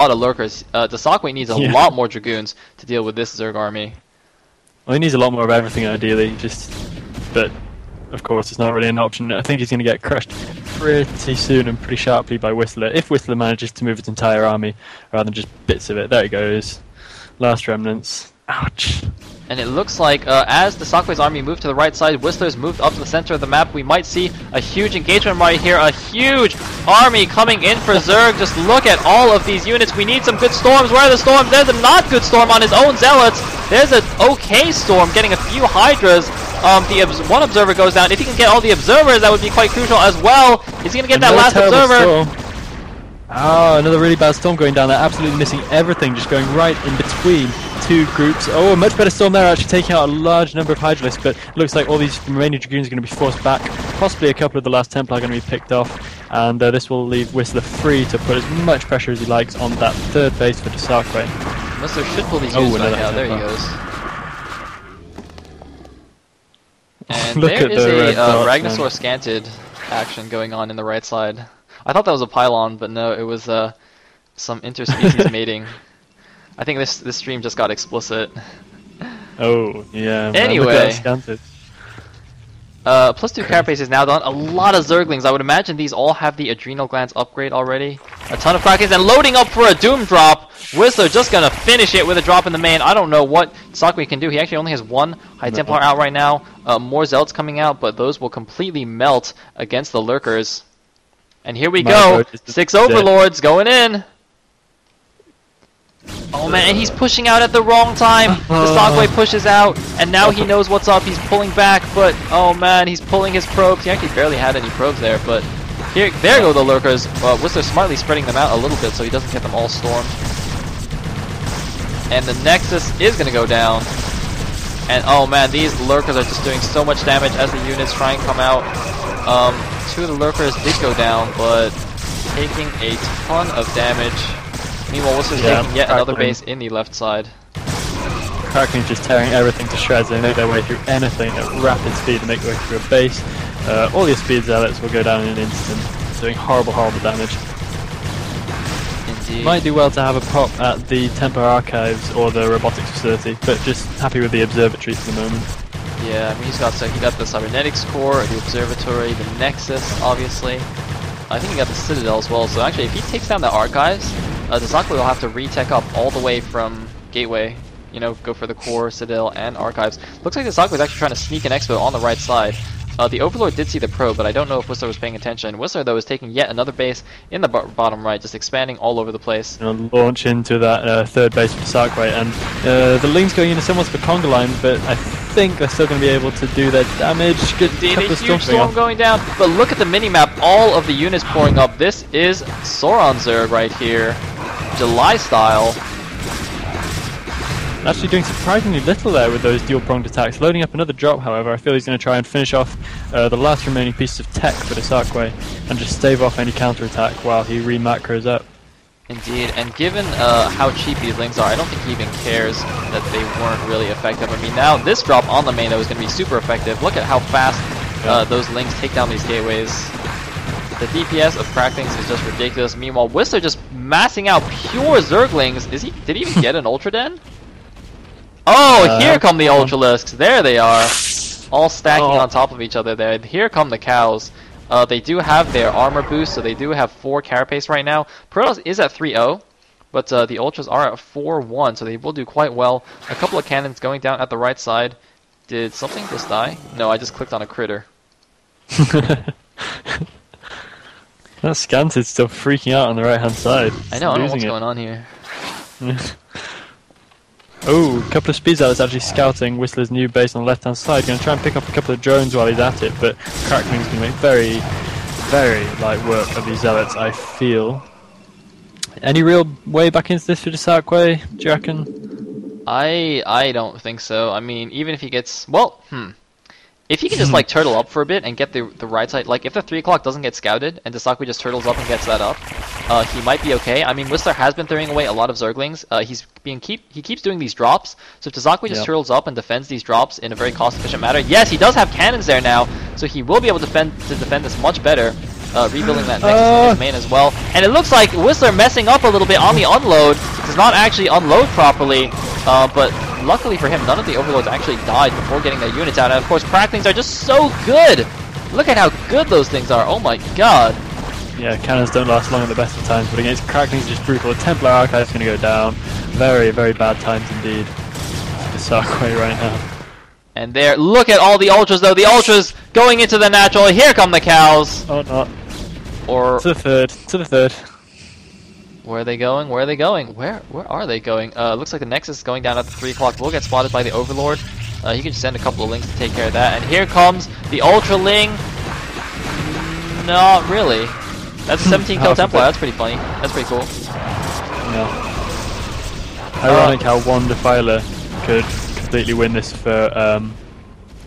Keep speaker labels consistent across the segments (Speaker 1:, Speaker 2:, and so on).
Speaker 1: lot of lurkers. dsaqwe needs a lot more dragoons to deal with this Zerg army.
Speaker 2: Well, he needs a lot more of everything, ideally. But of course, it's not really an option. I think he's going to get crushed pretty soon and pretty sharply by WhistleR, if WhistleR manages to move its entire army rather than just bits of it. There he goes. Last remnants. Ouch.
Speaker 1: And it looks like as dsaqwe's army moved to the right side, WhistleR's moved up to the center of the map. We might see a huge engagement right here. A huge army coming in for Zerg. Just look at all of these units. We need some good storms. Where are the storms? There's a not good storm on his own zealots. There's an okay storm getting a few hydras. One observer goes down. If he can get all the observers, that would be quite crucial as well. Is he going to get that last observer?
Speaker 2: Oh, another really bad storm going down there. Absolutely missing everything. Just going right in between two groups. Oh, a much better storm there, actually taking out a large number of hydralisks, but it looks like all these remaining dragoons are going to be forced back. Possibly a couple of the last Templar are going to be picked off, and this will leave WhistleR free to put as much pressure as he likes on that third base for dsaqwe.
Speaker 1: WhistleR should pull these units back out. There he goes. And there is a Ragnasaur scanted action going on in the right side. I thought that was a pylon, but no, it was some interspecies mating. I think this stream just got explicit.
Speaker 2: Oh, yeah.
Speaker 1: Anyway. +2 carapace is now done. A lot of Zerglings. I would imagine these all have the adrenal glands upgrade already. A ton of Krakens and loading up for a Doom drop. WhistleR just gonna finish it with a drop in the main. I don't know what dsaqwe can do. He actually only has one High Templar out right now. More Zealots coming out, but those will completely melt against the Lurkers. And here we go. 6 Overlords going in. Oh man, and he's pushing out at the wrong time. dsaqwe pushes out, and now he knows what's up. He's pulling back, but oh man, he's pulling his probes. He actually barely had any probes there, but there go the Lurkers. WhistleR smartly spreading them out a little bit so he doesn't get them all stormed. And the Nexus is going to go down. And oh man, these Lurkers are just doing so much damage as the units try and come out. 2 of the Lurkers did go down, but taking a ton of damage. Meanwhile, WhistleR's taking yet another base in the left side.
Speaker 2: Kraken's just tearing everything to shreds. They make their way through anything at rapid speed to make their way through a base. All your speed zealots will go down in an instant, doing horrible, horrible damage.
Speaker 1: Indeed.
Speaker 2: Might do well to have a pop at the Templar Archives or the robotics facility, but just happy with the observatory for the moment.
Speaker 1: Yeah, I mean he got the cybernetics core, the observatory, the Nexus, obviously. I think he got the Citadel as well. So actually, if he takes down the Archives, dsaqwe will have to retech up all the way from Gateway. You know, go for the core, Citadel, and Archives. Looks like dsaqwe is actually trying to sneak an Expo on the right side. The Overlord did see the probe, but I don't know if WhistleR was paying attention. WhistleR, though, is taking yet another base in the bottom right, just expanding all over the place.
Speaker 2: And launch into that third base for dsaqwe, and the Ling's going into somewhat of a conga line, but I think they're still going to be able to do their damage. Good,
Speaker 1: a huge storm going down, but look at the mini-map, all of the units pouring up. This is Sauron Zerg right here, July style.
Speaker 2: Actually doing surprisingly little there with those dual-pronged attacks. Loading up another drop, however. I feel he's going to try and finish off the last remaining pieces of tech for dsaqwe and just stave off any counter-attack while he re-macros up.
Speaker 1: Indeed, and given how cheap these Lings are, I don't think he even cares that they weren't really effective. I mean, now this drop on the main, though, is going to be super effective. Look at how fast those Lings take down these gateways. The DPS of Cracklings is just ridiculous. Meanwhile, WhistleR just massing out pure Zerglings. Did he even get an Ultra Den? Oh, here come the Ultralisks. There they are. All stacking on top of each other there. Here come the cows. They do have their armor boost, so they do have 4 carapace right now. Protoss is at 3-0, but the Ultras are at 4-1, so they will do quite well. A couple of cannons going down at the right side. Did something just die? No, I just clicked on a critter.
Speaker 2: That Scanted's still freaking out on the right-hand side.
Speaker 1: I know, I don't know what's going on here.
Speaker 2: Oh, a couple of speed zealots actually scouting WhistleR's new base on the left-hand side. Going to try and pick up a couple of drones while he's at it, but Crackling's going to make very, very light work of these zealots, I feel. Any real way back into this for dsaqwe, do you reckon?
Speaker 1: I don't think so. I mean, even if he gets... Well, if he can just like turtle up for a bit and get the right side, like if the 3 o'clock doesn't get scouted and dsaqwe just turtles up and gets that up, he might be okay. I mean, WhistleR has been throwing away a lot of Zerglings. He keeps doing these drops, so if dsaqwe just turtles up and defends these drops in a very cost-efficient manner, yes, he does have cannons there now, so he will be able to defend this much better. rebuilding that Nexus in his main as well. And it looks like dsaqwe messing up a little bit on the unload. Does not actually unload properly, but luckily for him, none of the overlords actually died before getting their units out. And of course, cracklings are just so good. Look at how good those things are. Oh my god.
Speaker 2: Yeah, cannons don't last long at the best of times, but against cracklings, just brutal. The Templar Archive is going to go down. Very, very bad times indeed. dsaqwe right now.
Speaker 1: And there, look at all the ultras though. The ultras going into the natural. Here come the cows.
Speaker 2: Oh, not.
Speaker 1: Or
Speaker 2: to the third. To the third.
Speaker 1: where are they going? Where are they going? Where are they going? Looks like the Nexus is going down at the 3 o'clock. We'll get spotted by the Overlord. He can send a couple of links to take care of that. And here comes the Ultra Ling. Not really. That's a 17 kill Templar. That's pretty funny. That's pretty cool.
Speaker 2: No. Ironic how one Defiler could completely win this for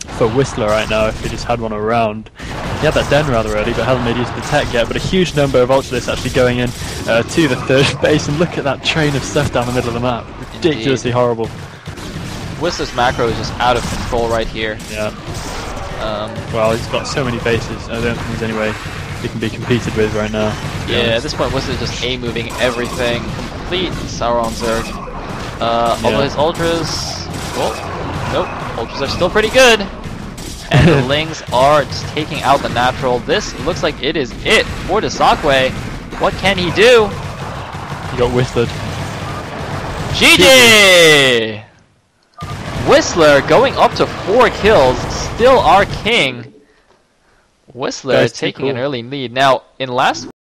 Speaker 2: dsaqwe right now if he just had one around. He had that den rather early, but hasn't made use of the tech yet. But a huge number of Ultralists actually going in to the third base, and look at that train of stuff down the middle of the map. Ridiculously horrible.
Speaker 1: dsaqwe's macro is just out of control right here.
Speaker 2: Yeah. Well, he's got so many bases. I don't think there's any way he can be competed with right now.
Speaker 1: Yeah, at this point, dsaqwe is just A-moving everything. Complete Sauron Zerg. Although his ultras, well, nope, ultras are still pretty good. And the Lings are just taking out the natural. This looks like it is it for dsaqwe. What can he do?
Speaker 2: He got dsaqwe.
Speaker 1: GG! dsaqwe going up to 4 kills, still our king. dsaqwe
Speaker 2: That's
Speaker 1: taking
Speaker 2: cool.
Speaker 1: an early lead. Now, in last